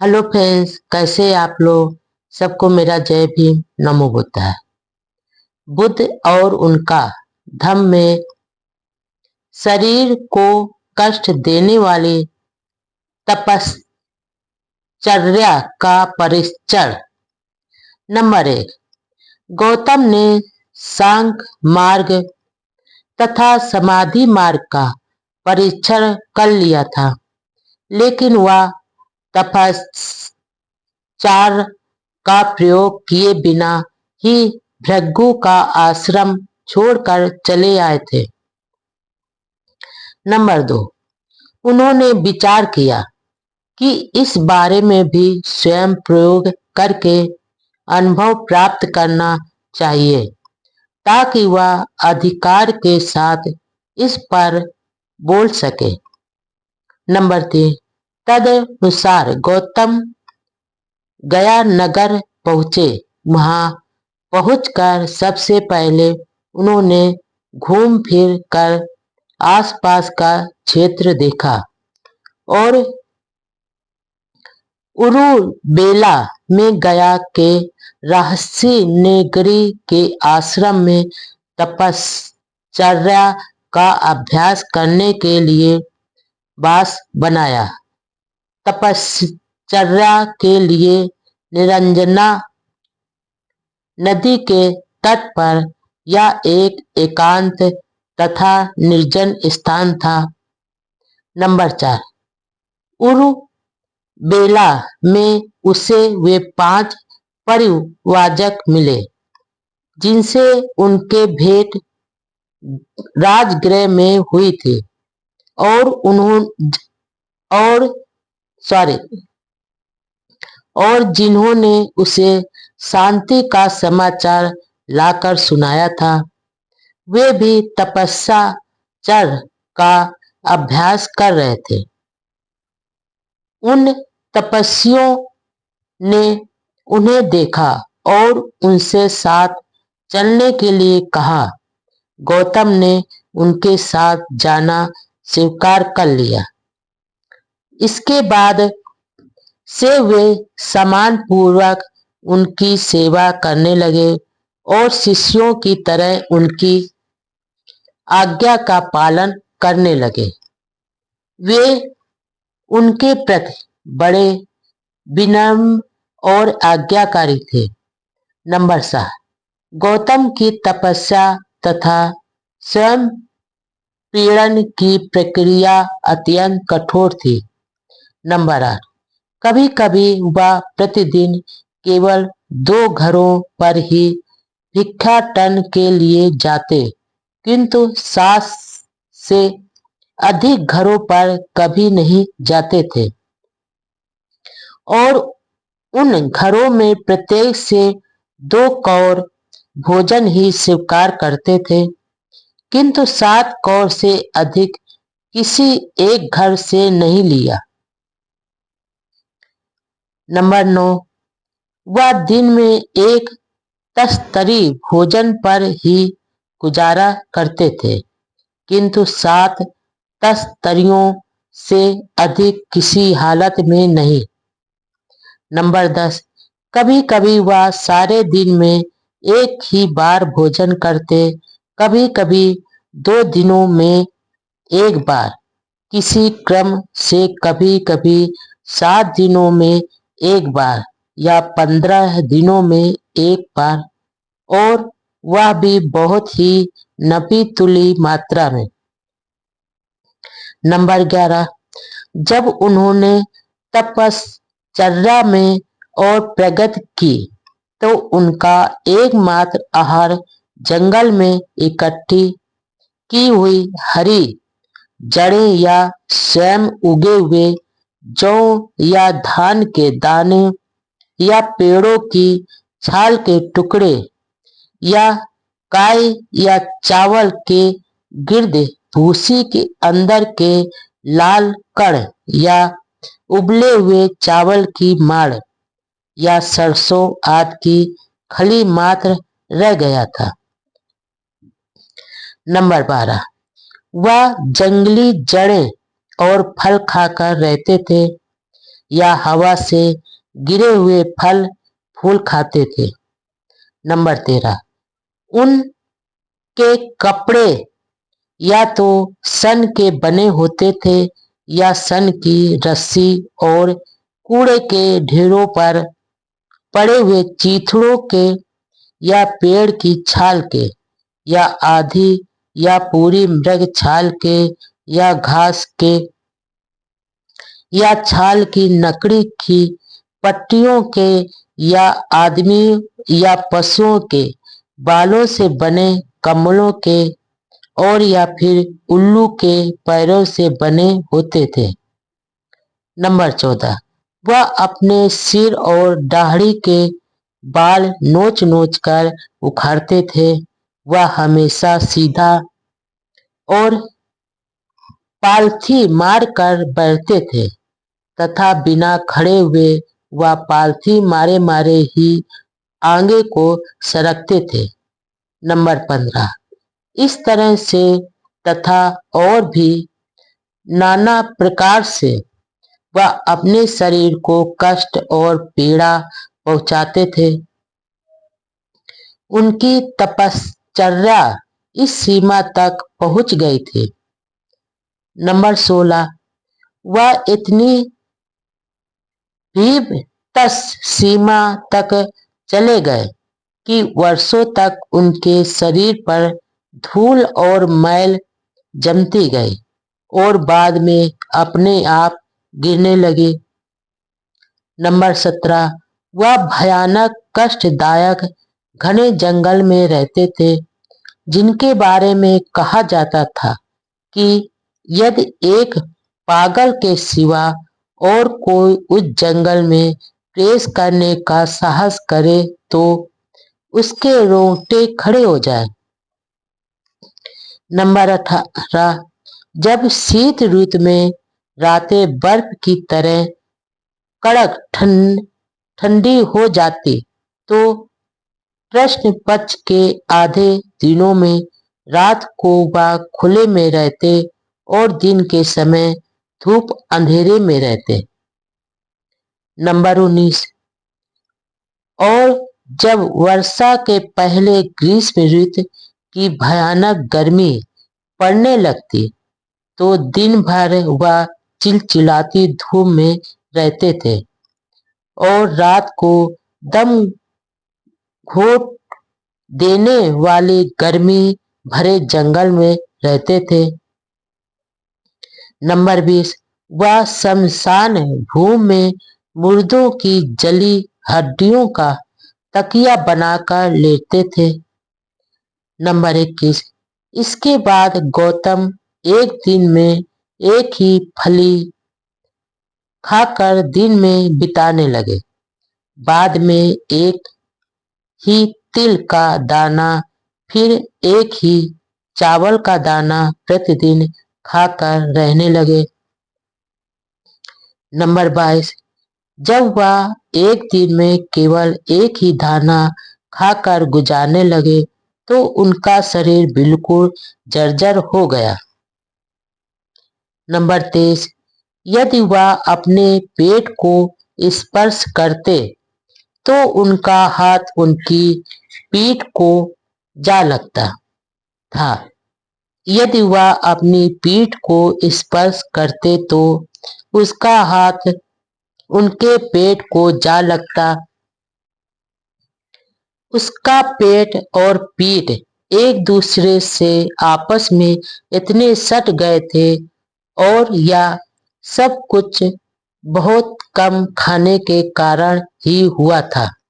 Hello friends, कैसे हैं आप लोग। सबको मेरा जय भीम, नमो बुद्धाय। बुद्ध और उनका धम्म में शरीर को कष्ट देने वाली तपश्चर्या का परिचय। नंबर 1। गौतम ने सांख्य मार्ग तथा समाधि मार्ग का परीक्षण कर लिया था, लेकिन वह तपश्चर्या का प्रयोग किए बिना ही भृगु का आश्रम छोड़कर चले आए थे। नंबर 2। उन्होंने विचार किया कि इस बारे में भी स्वयं प्रयोग करके अनुभव प्राप्त करना चाहिए, ताकि वह अधिकार के साथ इस पर बोल सके। नंबर 3। तदनुसार गौतम गया नगर पहुंचे। वहां पहुंचकर सबसे पहले उन्होंने घूम फिर कर आसपास का क्षेत्र देखा और उरुबेला में गया के रहस्य नेगरी के आश्रम में तपश्चर्या का अभ्यास करने के लिए वास बनाया। तपश्चर्या के लिए निरंजना नदी के तट पर यह एक एकांत तथा निर्जन स्थान था। नंबर 4। उरुबेला में उसे वे 5 परिव्राजक मिले, जिनसे उनके भेंट राजगृह में हुई थी और जिन्होंने उसे शांति का समाचार लाकर सुनाया था। वे भी तपश्चर्या का अभ्यास कर रहे थे। उन तपस्वियों ने उन्हें देखा और उनसे साथ चलने के लिए कहा। गौतम ने उनके साथ जाना स्वीकार कर लिया। इसके बाद से वे सम्मान पूर्वक उनकी सेवा करने लगे और शिष्यों की तरह उनकी आज्ञा का पालन करने लगे। वे उनके प्रति बड़े विनम्र और आज्ञाकारी थे। नंबर 7। गौतम की तपस्या तथा स्वयं पीड़न की प्रक्रिया अत्यंत कठोर थी। नंबर 8। कभी कभी वह प्रतिदिन केवल 2 घरों पर ही भिक्षाटन के लिए जाते, किंतु 7 से अधिक घरों पर कभी नहीं जाते थे और उन घरों में प्रत्येक से 2 कौर भोजन ही स्वीकार करते थे, किंतु 7 कौर से अधिक किसी एक घर से नहीं लिया। नंबर 9। वह दिन में एक तस्तरी भोजन पर ही गुजारा करते थे, किंतु 7 तस्तरियों से अधिक किसी हालत में नहीं। नंबर 10। कभी कभी वह सारे दिन में एक ही बार भोजन करते, कभी कभी 2 दिनों में एक बार, किसी क्रम से कभी कभी 7 दिनों में एक बार या 15 दिनों में एक बार, और वह भी बहुत ही नपी-तुली मात्रा में। नंबर 11। जब उन्होंने तपश्चर्या में और प्रगति की, तो उनका एकमात्र आहार जंगल में इकट्ठी की हुई हरी जड़ें या स्वयं उगे हुए जौ या धान के दाने या पेड़ों की छाल के टुकड़े या काय या चावल के गिर्द भूसी के अंदर के लाल कण या उबले हुए चावल की माड़ या सरसों आदि की खली मात्र रह गया था। नंबर 12। वह जंगली जड़ें और फल खाकर रहते थे। या हवा से गिरे हुए फल फूल खाते थे। नंबर 13, उनके कपड़े या तो सन के बने होते थे या सन की रस्सी और कूड़े के ढेरों पर पड़े हुए चीथड़ों के या पेड़ की छाल के या आधी या पूरी मृग छाल के या घास के या छाल की नकड़ी की पट्टियों के या आदमी या पशुओं के बालों से बने कम्बलों के और या फिर उल्लू के पैरों से बने होते थे। नंबर 14, वह अपने सिर और दाढ़ी के बाल नोच नोच कर उखाड़ते थे। वह हमेशा सीधा और पालथी मार कर बैठते थे तथा बिना खड़े हुए वह पालथी मारे मारे ही आगे को सरकते थे। नंबर 15, इस तरह से तथा और भी नाना प्रकार से वह अपने शरीर को कष्ट और पीड़ा पहुंचाते थे। उनकी तपश्चर्या इस सीमा तक पहुंच गई थी। नंबर 16, वह इतनी भीतस सीमा तक चले गए कि वर्षों तक उनके शरीर पर धूल और मैल जमती गई और बाद में अपने आप गिरने लगी। नंबर 17, वह भयानक कष्टदायक घने जंगल में रहते थे जिनके बारे में कहा जाता था कि यदि एक पागल के सिवा और कोई उस जंगल में प्रवेश करने का साहस करे तो उसके रोंगटे खड़े हो जाए। नंबर 18, जब शीत ऋतु में रातें बर्फ की तरह कड़क ठंडी हो जाती तो कृष्ण पक्ष के आधे दिनों में रात को वह खुले में रहते और दिन के समय धूप अंधेरे में रहते। नंबर 19, और जब वर्षा के पहले ग्रीष्म ऋतु की भयानक गर्मी पड़ने लगती तो दिन भर वह चिलचिलाती धूप में रहते थे और रात को दम घोट देने वाली गर्मी भरे जंगल में रहते थे। नंबर 20, वह शमशान भूमि में मुर्दों की जली हड्डियों का तकिया बनाकर लेटे थे। नंबर 21, इसके बाद गौतम एक दिन में एक ही फली खाकर दिन में बिताने लगे। बाद में एक ही तिल का दाना फिर एक ही चावल का दाना प्रतिदिन खाकर रहने लगे। नंबर 22, जब वह एक दिन में केवल एक ही दाना खाकर गुजारने लगे तो उनका शरीर बिल्कुल जर्जर हो गया। नंबर 23, यदि वह अपने पेट को स्पर्श करते तो उनका हाथ उनकी पीठ को जा लगता था। यदि वह अपनी पीठ को स्पर्श करते तो उसका हाथ उनके पेट को जा लगता। उसका पेट और पीठ एक दूसरे से आपस में इतने सट गए थे और यह सब कुछ बहुत कम खाने के कारण ही हुआ था।